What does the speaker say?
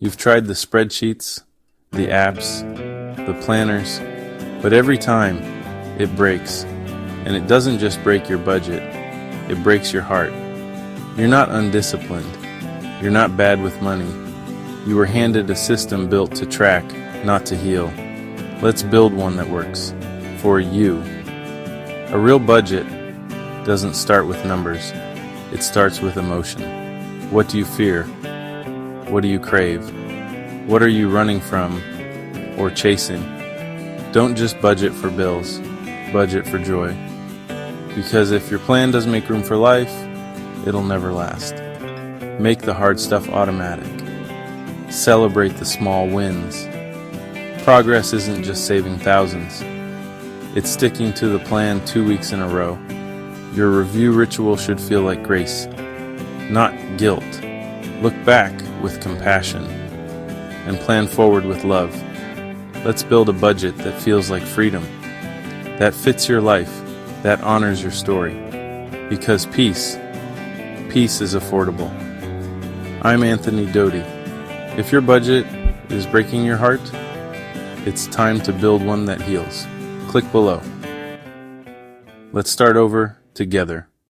You've tried the spreadsheets, the apps, the planners, but every time it breaks. And it doesn't just break your budget, it breaks your heart. You're not undisciplined. You're not bad with money. You were handed a system built to track, not to heal. Let's build one that works. For you. A real budget doesn't start with numbers. It starts with emotion. What do you fear? What do you crave? What are you running from or chasing? Don't just budget for bills, budget for joy. Because if your plan doesn't make room for life, it'll never last. Make the hard stuff automatic. Celebrate the small wins. Progress isn't just saving thousands. It's sticking to the plan 2 weeks in a row. Your review ritual should feel like grace, not guilt. Look back with compassion and plan forward with love. Let's build a budget that feels like freedom, that fits your life, that honors your story. Because peace is affordable. I'm Anthony Doty. If your budget is breaking your heart, it's time to build one that heals. Click below. Let's start over together.